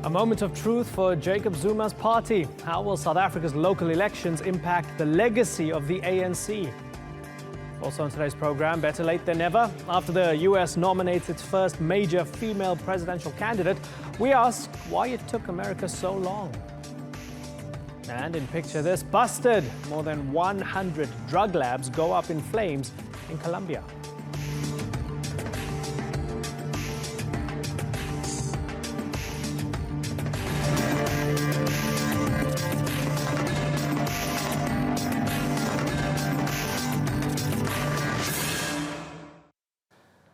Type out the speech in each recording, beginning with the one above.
A moment of truth for Jacob Zuma's party. How will South Africa's local elections impact the legacy of the ANC? Also on today's program, better late than never. After the US nominates its first major female presidential candidate, we ask why it took America so long. And in picture this, busted! More than 100 drug labs go up in flames in Colombia.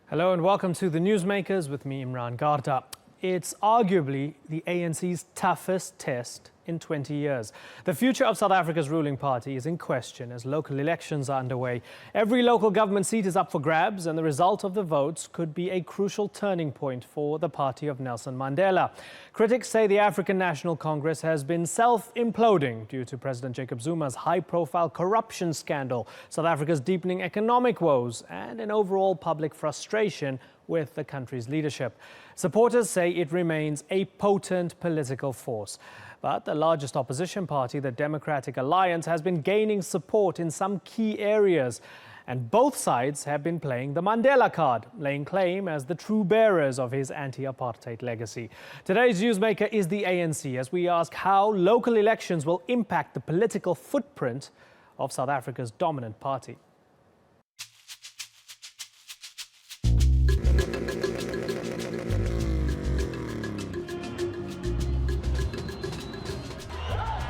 Hello and welcome to the Newsmakers with me, Imran Garda. It's arguably the ANC's toughest test in 20 years. The future of South Africa's ruling party is in question as local elections are underway. Every local government seat is up for grabs, and the result of the votes could be a crucial turning point for the party of Nelson Mandela. Critics say the African National Congress has been self-imploding due to President Jacob Zuma's high-profile corruption scandal, South Africa's deepening economic woes, and an overall public frustration with the country's leadership. Supporters say it remains a potent political force. But the largest opposition party, the Democratic Alliance, has been gaining support in some key areas. And both sides have been playing the Mandela card, laying claim as the true bearers of his anti-apartheid legacy. Today's newsmaker is the ANC, as we ask how local elections will impact the political footprint of South Africa's dominant party.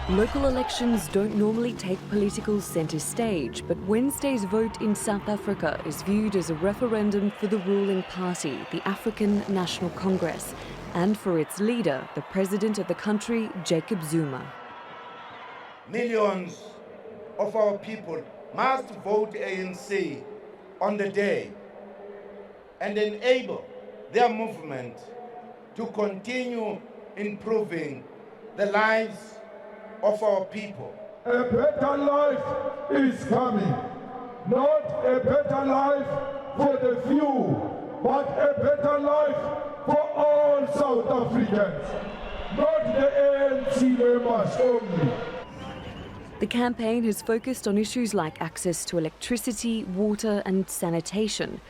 Local elections don't normally take political centre stage, but Wednesday's vote in South Africa is viewed as a referendum for the ruling party, the African National Congress, and for its leader, the president of the country, Jacob Zuma. Millions of our people must vote ANC on the day and enable their movement to continue improving the lives of our people. A better life is coming. Not a better life for the few, but a better life for all South Africans. Not the ANC members only. The campaign has focused on issues like access to electricity, water and sanitation,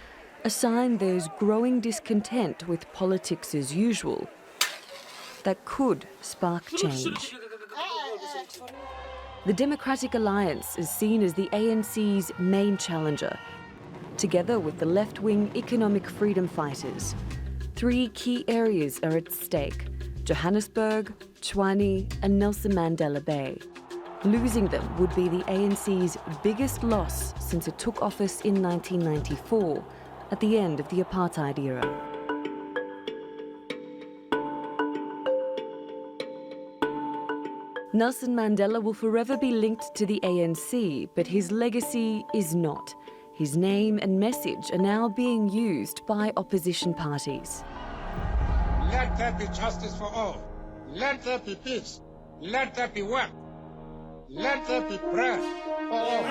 a sign there's growing discontent with politics as usual that could spark change. The Democratic Alliance is seen as the ANC's main challenger, together with the left-wing economic freedom fighters. Three key areas are at stake: Johannesburg, Tshwane and Nelson Mandela Bay. Losing them would be the ANC's biggest loss since it took office in 1994, at the end of the apartheid era. Nelson Mandela will forever be linked to the ANC, but his legacy is not. His name and message are now being used by opposition parties. Let there be justice for all. Let there be peace. Let there be work. Let there be bread for all.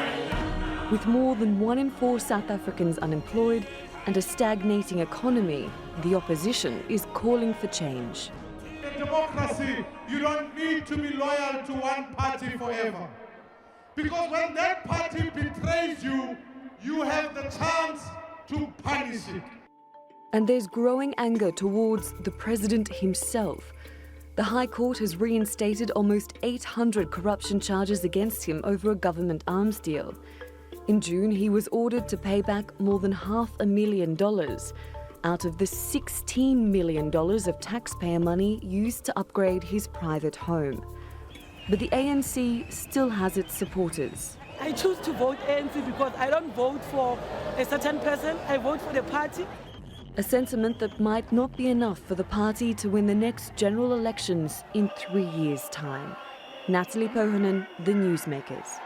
With more than 1 in 4 South Africans unemployed and a stagnating economy, the opposition is calling for change. In democracy, you don't need to be loyal to one party forever. Because when that party betrays you, you have the chance to punish it. And there's growing anger towards the president himself. The High Court has reinstated almost 800 corruption charges against him over a government arms deal. In June, he was ordered to pay back more than $500,000 out of the $16 million of taxpayer money used to upgrade his private home. But the ANC still has its supporters. I choose to vote ANC because I don't vote for a certain person, I vote for the party. A sentiment that might not be enough for the party to win the next general elections in 3 years' time. Natalie Pohonen, The Newsmakers.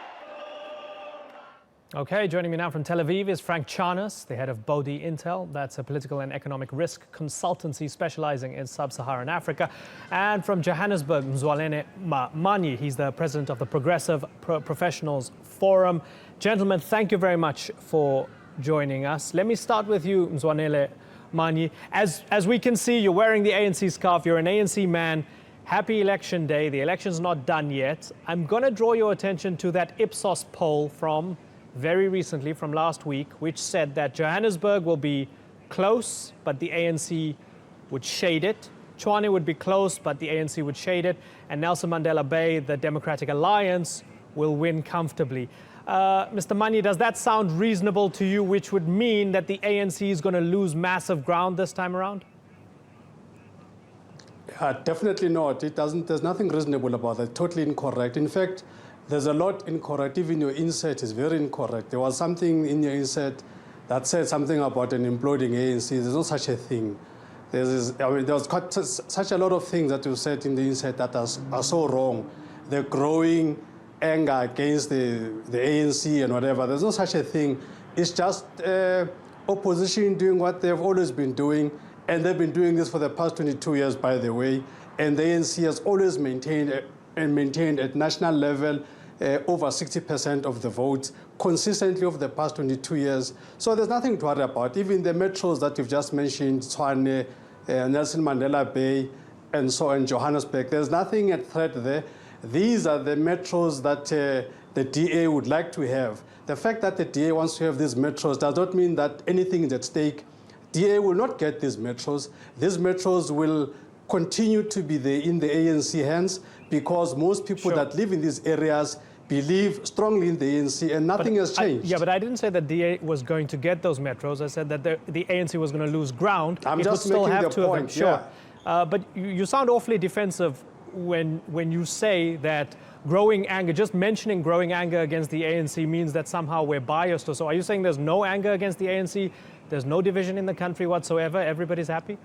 Okay, joining me now from Tel Aviv is Frank Charnas, the head of Bodhi Intel. That's a political and economic risk consultancy specializing in sub-Saharan Africa. And from Johannesburg, Mzwanele Manyi. He's the president of the Progressive Professionals Forum. Gentlemen, thank you very much for joining us. Let me start with you, Mzwanele Manyi. As we can see, you're wearing the ANC scarf. You're an ANC man. Happy election day. The election's not done yet. I'm going to draw your attention to that Ipsos poll from very recently, from last week, which said that Johannesburg will be close, but the ANC would shade it. Tshwane would be close, but the ANC would shade it. And Nelson Mandela Bay, the Democratic Alliance, will win comfortably. Mr. Manyi, does that sound reasonable to you, which would mean that the ANC is going to lose massive ground this time around? Definitely not. It doesn't. There's nothing reasonable about that. Totally incorrect. In fact, there's a lot incorrect. Even your insert is very incorrect. There was something in your insert that said something about an imploding ANC. There's no such a thing. There was quite such a lot of things that you said in the insert that are so wrong. The growing anger against the ANC and whatever. There's no such a thing. It's just opposition doing what they've always been doing. And they've been doing this for the past 22 years, by the way. And the ANC has always maintained at national level over 60% of the votes consistently over the past 22 years. So there's nothing to worry about. Even the metros that you've just mentioned, Tshwane, Nelson Mandela Bay, and so on, Johannesburg, there's nothing at threat there. These are the metros that the DA would like to have. The fact that the DA wants to have these metros does not mean that anything is at stake. DA will not get these metros. These metros will continue to be in the ANC hands because most people that live in these areas believe strongly in the ANC and nothing has changed. But I didn't say that DA was going to get those metros. I said that the ANC was going to lose ground. I'm just making the point. Sure. But you sound awfully defensive when you say that growing anger, just mentioning growing anger against the ANC means that somehow we're biased or so. Are you saying there's no anger against the ANC? There's no division in the country whatsoever? Everybody's happy?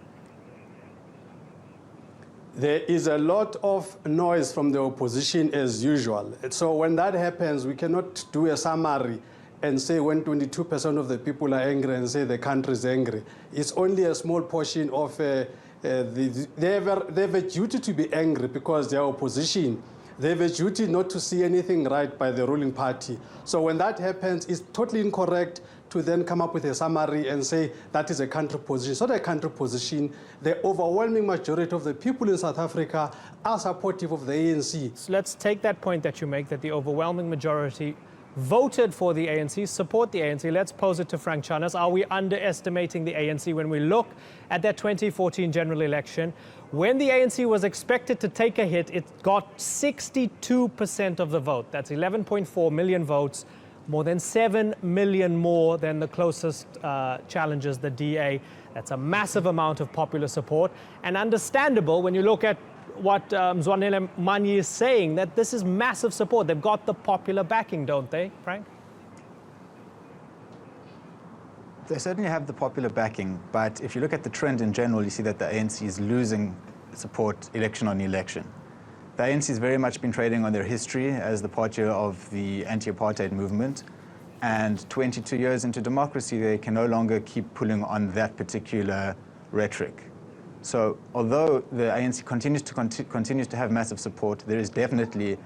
There is a lot of noise from the opposition as usual. So when that happens, we cannot do a summary and say when 22% of the people are angry and say the country is angry. It's only a small portion of they have a duty to be angry because they are opposition. They have a duty not to see anything right by the ruling party. So when that happens, it's totally incorrect to then come up with a summary and say that is a country position. It's not a country position. The overwhelming majority of the people in South Africa are supportive of the ANC. So let's take that point that you make, that the overwhelming majority voted for the ANC, support the ANC. Let's pose it to Frank Charnas. Are we underestimating the ANC when we look at that 2014 general election? When the ANC was expected to take a hit, it got 62% of the vote. That's 11.4 million votes, more than 7 million more than the closest challengers, the DA. That's a massive amount of popular support. And understandable when you look at what Mzwanele Manyi is saying, that this is massive support. They've got the popular backing, don't they, Frank? They certainly have the popular backing, but if you look at the trend in general, you see that the ANC is losing support election on election. The ANC has very much been trading on their history as the party of the anti-apartheid movement, and 22 years into democracy, they can no longer keep pulling on that particular rhetoric. So although the ANC continues to have massive support, there is definitely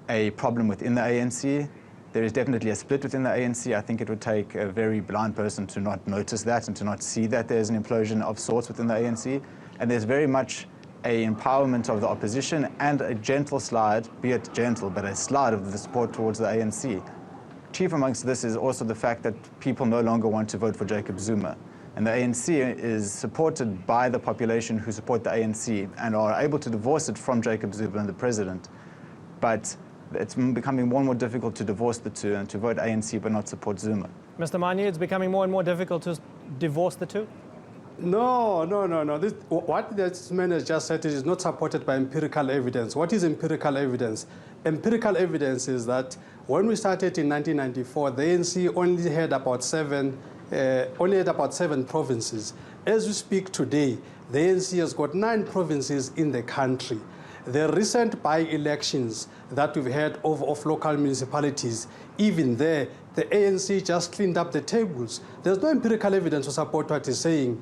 a problem within the ANC. There is definitely a split within the ANC. I think it would take a very blind person to not notice that and to not see that there's an implosion of sorts within the ANC. And there's very much an empowerment of the opposition and a gentle slide, be it gentle, but a slide of the support towards the ANC. Chief amongst this is also the fact that people no longer want to vote for Jacob Zuma. And the ANC is supported by the population who support the ANC and are able to divorce it from Jacob Zuma, the president. But it's becoming more and more difficult to divorce the two and to vote ANC but not support Zuma. Mr. Manyi, it's becoming more and more difficult to divorce the two? No. What this man has just said is not supported by empirical evidence. What is empirical evidence? Empirical evidence is that when we started in 1994, the ANC only had about seven provinces. As we speak today, the ANC has got 9 provinces in the country. The recent by-elections that we've had of local municipalities, even there, the ANC just cleaned up the tables. There's no empirical evidence to support what he's saying.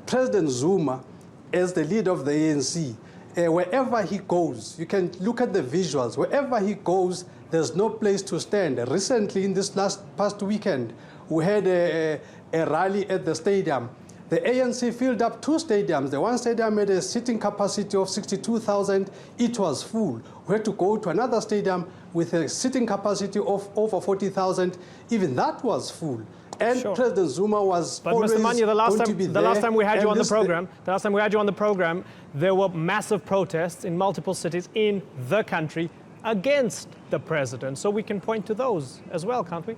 President Zuma, as the leader of the ANC, wherever he goes, you can look at the visuals, wherever he goes, there's no place to stand. Recently, in this past weekend, we had a rally at the stadium. The ANC filled up 2 stadiums. The one stadium had a sitting capacity of 62,000. It was full. We had to go to another stadium with a sitting capacity of over 40,000. Even that was full. And Sure. President Zuma was always Mr. Manyi, the last time we had you on the program, there were massive protests in multiple cities in the country against the president. So we can point to those as well, can't we?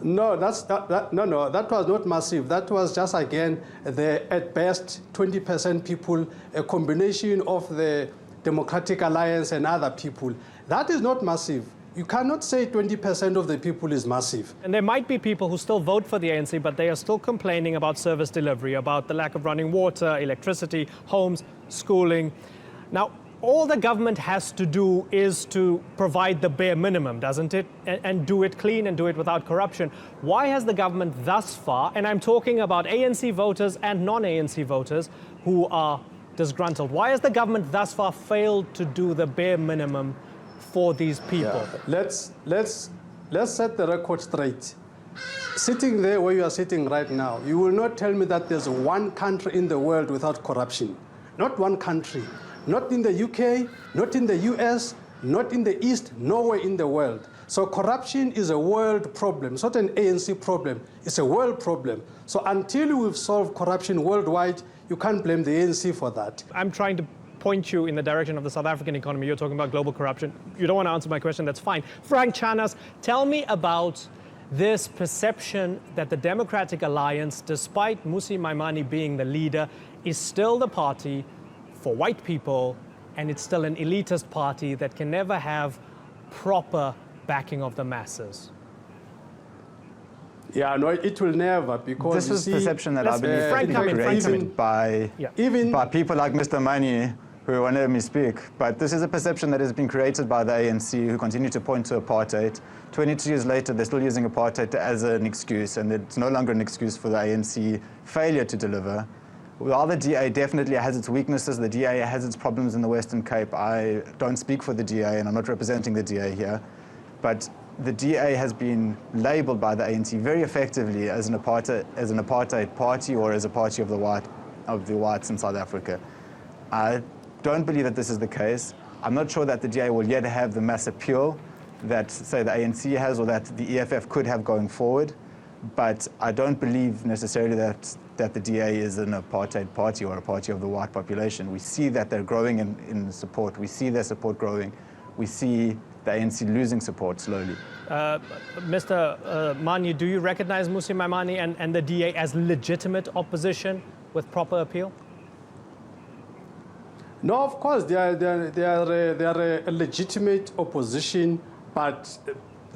No, that was not massive. That was just, again, at best 20% people, a combination of the Democratic Alliance and other people. That is not massive. You cannot say 20% of the people is massive. And there might be people who still vote for the ANC, but they are still complaining about service delivery, about the lack of running water, electricity, homes, schooling. Now, all the government has to do is to provide the bare minimum, doesn't it? And do it clean and do it without corruption. Why has the government thus far, and I'm talking about ANC voters and non-ANC voters who are disgruntled, why has the government thus far failed to do the bare minimum for these people? Yeah. Let's set the record straight. Sitting there where you are sitting right now, you will not tell me that there's one country in the world without corruption. Not one country. Not in the UK, not in the US, not in the East, nowhere in the world. So corruption is a world problem. It's not an ANC problem. It's a world problem. So until we've solved corruption worldwide, you can't blame the ANC for that. I'm trying to point you in the direction of the South African economy. You're talking about global corruption. You don't want to answer my question, that's fine. Frank Charnas, tell me about this perception that the Democratic Alliance, despite Mmusi Maimane being the leader, is still the party for white people, and it's still an elitist party that can never have proper backing of the masses. Yeah, no, it will never, because this is perception that I believe is created by people like Mr. Manyi, who won't let me speak. But this is a perception that has been created by the ANC, who continue to point to apartheid. 22 years later, they're still using apartheid as an excuse, and it's no longer an excuse for the ANC failure to deliver. While the DA definitely has its weaknesses, the DA has its problems in the Western Cape. I don't speak for the DA, and I'm not representing the DA here, but the DA has been labelled by the ANC very effectively as an apartheid party, or as a party of the whites in South Africa. I don't believe that this is the case. I'm not sure that the DA will yet have the mass appeal that, say, the ANC has, or that the EFF could have going forward. But I don't believe necessarily that the DA is an apartheid party or a party of the white population. We see that they're growing in support. We see their support growing. We see the ANC losing support slowly. Mr. Manyi, do you recognize Mmusi Maimane and the DA as legitimate opposition with proper appeal? No, of course, they are a legitimate opposition, but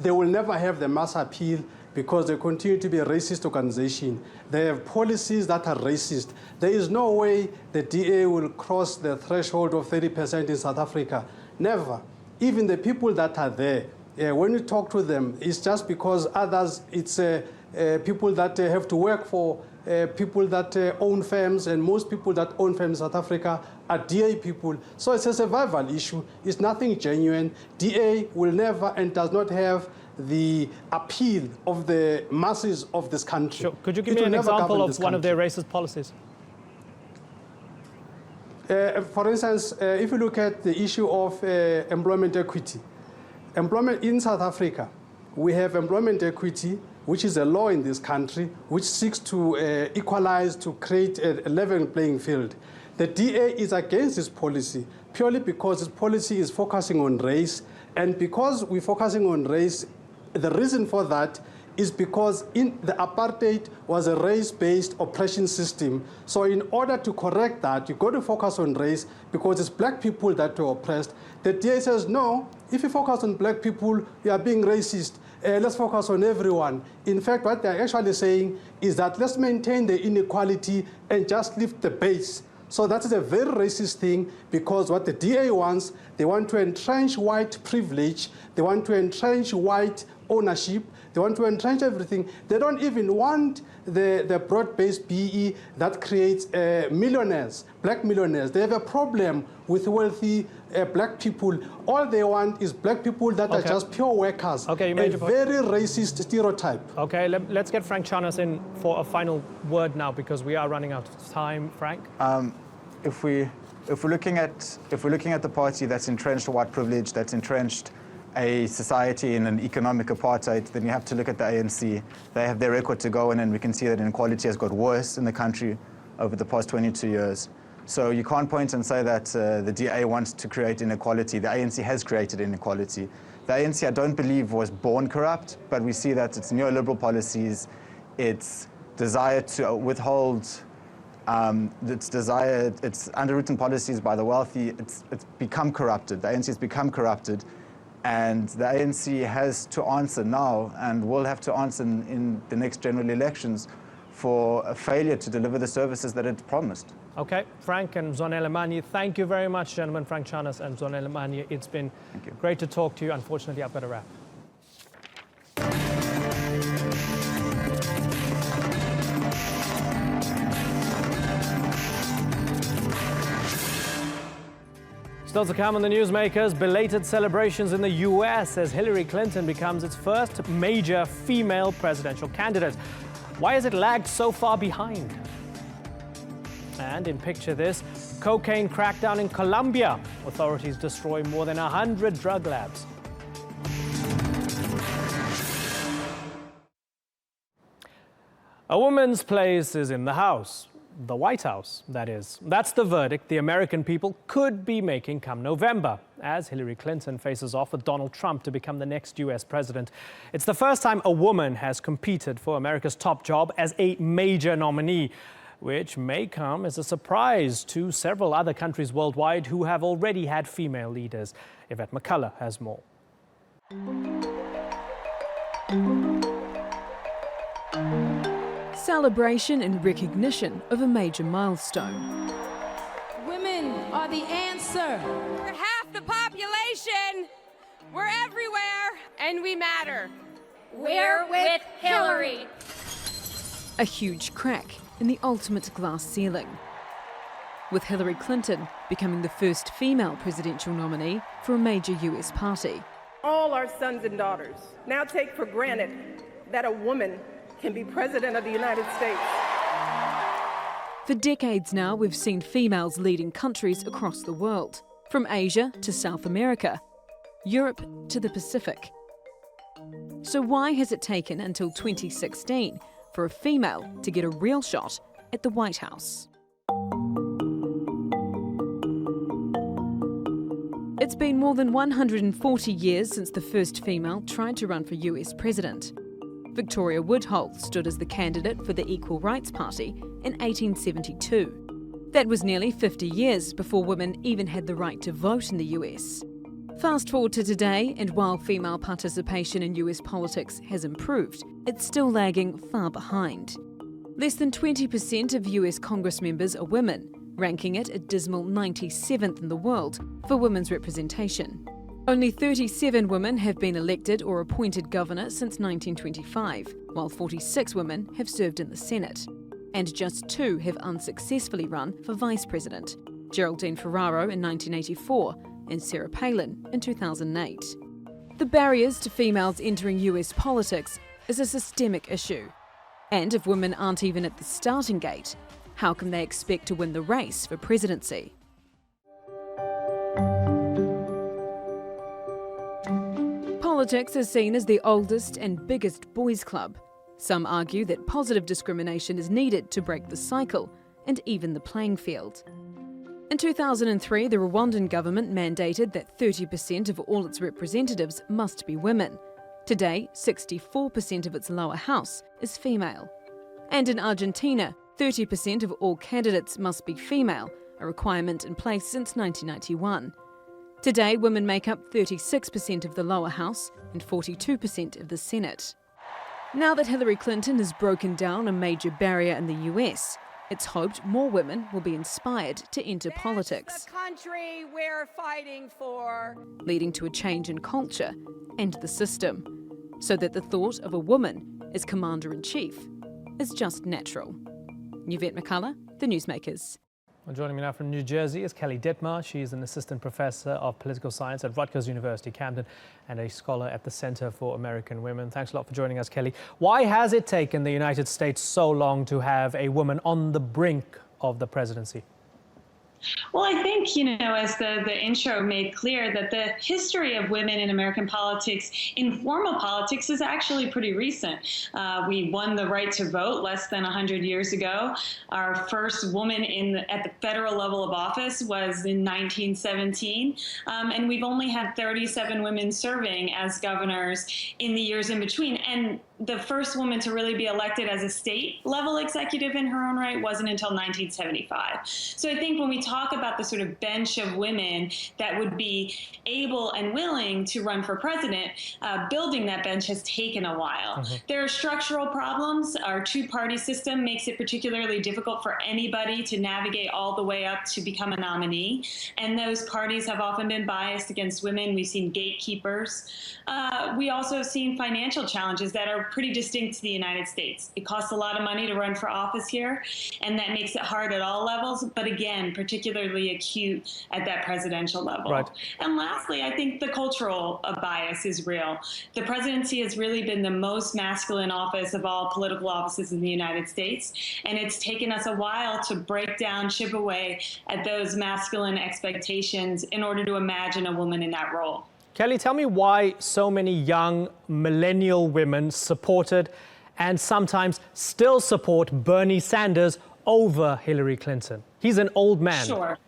they will never have the mass appeal, because they continue to be a racist organization. They have policies that are racist. There is no way the DA will cross the threshold of 30% in South Africa. Never. Even the people that are there, when you talk to them, it's just because others, it's people that have to work for people that own firms, and most people that own firms in South Africa are DA people. So it's a survival issue. It's nothing genuine. DA will never and does not have the appeal of the masses of this country. Sure. Could you give me an example of one of their racist policies? For instance, if you look at the issue of employment equity. Employment in South Africa, we have employment equity, which is a law in this country, which seeks to equalize, to create a level playing field. The DA is against this policy purely because this policy is focusing on race, and because we're focusing on race, the reason for that is because the apartheid was a race-based oppression system. So in order to correct that, you've got to focus on race, because it's black people that were oppressed. The DA says, no, if you focus on black people, you are being racist. Let's focus on everyone. In fact, what they're actually saying is that let's maintain the inequality and just lift the base. So that is a very racist thing, because what the DA wants, they want to entrench white privilege, they want to entrench white ownership, They want to entrench everything. They don't even want the broad-based BE that creates millionaires, black millionaires. They have a problem with wealthy black people. All they want is black people that are just pure workers. Okay, you made your point. Very racist stereotype. Okay, let's get Frank Charnas in for a final word now because we are running out of time. Frank? If we're looking at the party that's entrenched white privilege, that's entrenched a society in an economic apartheid, then you have to look at the ANC. They have their record to go in, and we can see that inequality has got worse in the country over the past 22 years. So you can't point and say that the DA wants to create inequality. The ANC has created inequality. The ANC, I don't believe, was born corrupt, but we see that its neoliberal policies, its desire to withhold, its underwritten policies by the wealthy, it's become corrupted. The ANC has become corrupted, and the ANC has to answer now, and will have to answer in the next general elections, for a failure to deliver the services that it promised. Okay, Frank and Mzwanele Manyi, thank you very much, gentlemen. Frank Charnas and Mzwanele Manyi, it's been great to talk to you. Unfortunately, I've got to wrap. Still to come on the Newsmakers, belated celebrations in the US as Hillary Clinton becomes its first major female presidential candidate. Why has it lagged so far behind? And in Picture This, cocaine crackdown in Colombia. Authorities destroy more than 100 drug labs. A woman's place is in the House. The White House, that is. That's the verdict the American people could be making come November, as Hillary Clinton faces off with Donald Trump to become the next US president. It's the first time a woman has competed for America's top job as a major nominee, which may come as a surprise to several other countries worldwide who have already had female leaders. Yvette McCullough has more. Celebration and recognition of a major milestone. Women are the answer. We're half the population. We're everywhere, and we matter. We're with Hillary. A huge crack in the ultimate glass ceiling, with Hillary Clinton becoming the first female presidential nominee for a major US party. All our sons and daughters now take for granted that a woman can be president of the United States. For decades now, we've seen females leading countries across the world, from Asia to South America, Europe to the Pacific. So why has it taken until 2016 for a female to get a real shot at the White House? It's been more than 140 years since the first female tried to run for US president. Victoria Woodhull stood as the candidate for the Equal Rights Party in 1872. That was nearly 50 years before women even had the right to vote in the US. Fast forward to today, and while female participation in US politics has improved, it's still lagging far behind. Less than 20% of US Congress members are women, ranking it a dismal 97th in the world for women's representation. Only 37 women have been elected or appointed governor since 1925, while 46 women have served in the Senate. And just 2 have unsuccessfully run for vice president, Geraldine Ferraro in 1984 and Sarah Palin in 2008. The barriers to females entering US politics is a systemic issue. And if women aren't even at the starting gate, how can they expect to win the race for presidency? Politics is seen as the oldest and biggest boys' club. Some argue that positive discrimination is needed to break the cycle and even the playing field. In 2003, the Rwandan government mandated that 30% of all its representatives must be women. Today, 64% of its lower house is female. And in Argentina, 30% of all candidates must be female, a requirement in place since 1991. Today, women make up 36% of the lower house and 42% of the Senate. Now that Hillary Clinton has broken down a major barrier in the US, it's hoped more women will be inspired to enter politics. The country we're fighting for. Leading to a change in culture and the system. so that the thought of a woman as Commander-in-Chief is just natural. Yvette McCullough, The Newsmakers. Well, joining me now from New Jersey is Kelly Dittmar. She's an assistant professor of political science at Rutgers University, Camden, and a scholar at the Center for American Women. Thanks a lot for joining us, Kelly. Why has it taken the United States so long to have a woman on the brink of the presidency? Well, I think, as the intro made clear, that the history of women in American politics, in formal politics, is actually pretty recent. We won the right to vote less than 100 years ago. Our first woman at the federal level of office was in 1917. And we've only had 37 women serving as governors in the years in between. And the first woman to really be elected as a state-level executive in her own right wasn't until 1975. So I think when we talk about the sort of bench of women that would be able and willing to run for president, building that bench has taken a while. Mm-hmm. There are structural problems. Our two-party system makes it particularly difficult for anybody to navigate all the way up to become a nominee. And those parties have often been biased against women. We've seen gatekeepers. We also have seen financial challenges that are pretty distinct to the United States. It costs a lot of money to run for office here, and that makes it hard at all levels, but again, particularly acute at that presidential level. Right. And lastly, I think the cultural bias is real. The presidency has really been the most masculine office of all political offices in the United States, and it's taken us a while to break down, chip away at those masculine expectations in order to imagine a woman in that role. Kelly, tell me why so many young millennial women supported and sometimes still support Bernie Sanders over Hillary Clinton. He's an old man. Sure.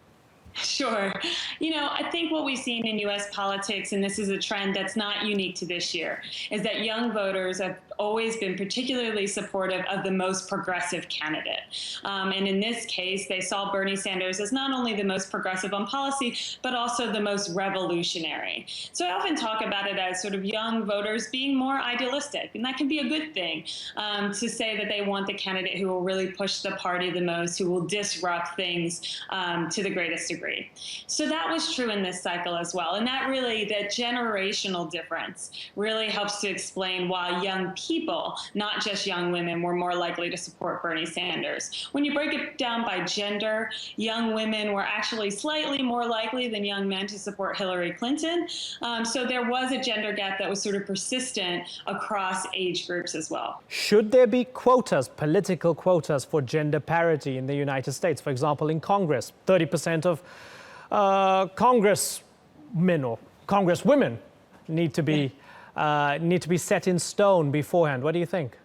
I think what we've seen in U.S. politics, and this is a trend that's not unique to this year, is that young voters have always been particularly supportive of the most progressive candidate. And in this case, they saw Bernie Sanders as not only the most progressive on policy, but also the most revolutionary. So I often talk about it as sort of young voters being more idealistic, and that can be a good thing, to say that they want the candidate who will really push the party the most, who will disrupt things to the greatest degree. So that was true in this cycle as well. And that generational difference really helps to explain why young people, not just young women, were more likely to support Bernie Sanders. When you break it down by gender, young women were actually slightly more likely than young men to support Hillary Clinton. So there was a gender gap that was sort of persistent across age groups as well. Should there be quotas, political quotas for gender parity in the United States? For example, in Congress, 30% of congressmen or congresswomen need to be set in stone beforehand. What do you think?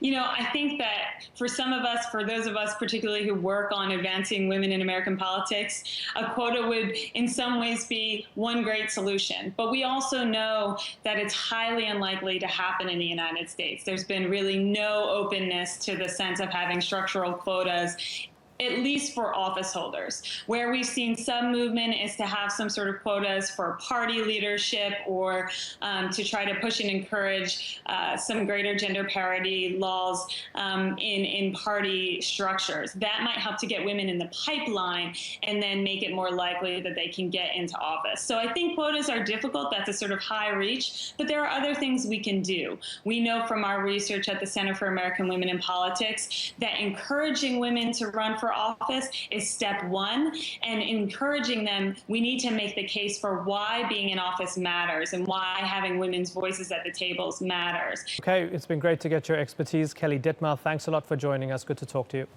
I think that for those of us particularly who work on advancing women in American politics, a quota would in some ways be one great solution. But we also know that it's highly unlikely to happen in the United States. There's been really no openness to the sense of having structural quotas, at least for office holders. Where we've seen some movement is to have some sort of quotas for party leadership or to try to push and encourage some greater gender parity laws in party structures. That might help to get women in the pipeline and then make it more likely that they can get into office. So I think quotas are difficult. That's a sort of high reach, but there are other things we can do. We know from our research at the Center for American Women in Politics that encouraging women to run for office is step one, and encouraging them, we need to make the case for why being in office matters and why having women's voices at the tables matters. Okay, it's been great to get your expertise. Kelly Dittmar, thanks a lot for joining us. Good to talk to you.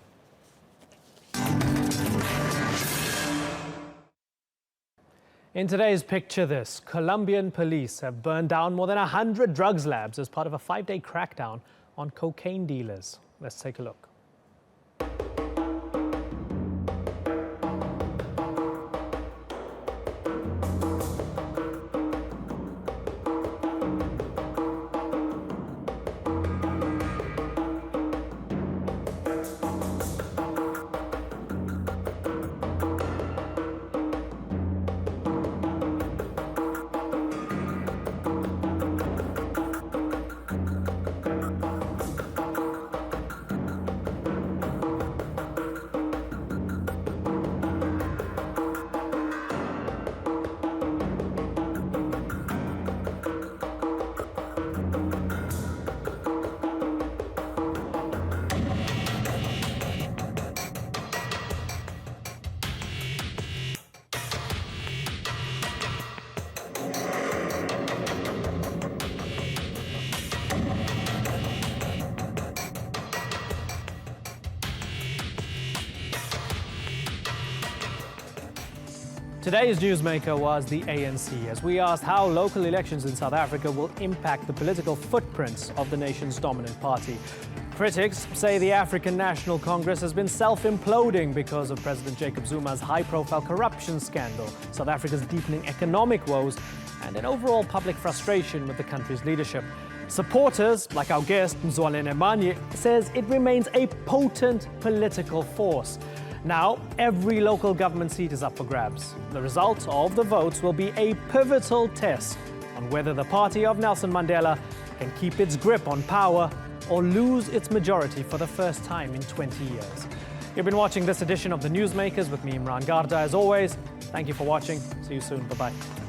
In today's Picture This, Colombian police have burned down more than 100 drugs labs as part of a 5-day crackdown on cocaine dealers. Let's take a look. Today's newsmaker was the ANC, as we asked how local elections in South Africa will impact the political footprints of the nation's dominant party. Critics say the African National Congress has been self-imploding because of President Jacob Zuma's high-profile corruption scandal, South Africa's deepening economic woes, and an overall public frustration with the country's leadership. Supporters, like our guest Mzwanele Manyi, says it remains a potent political force. Now, every local government seat is up for grabs. The result of the votes will be a pivotal test on whether the party of Nelson Mandela can keep its grip on power or lose its majority for the first time in 20 years. You've been watching this edition of the Newsmakers with me, Imran Garda. As always, thank you for watching. See you soon. Bye-bye.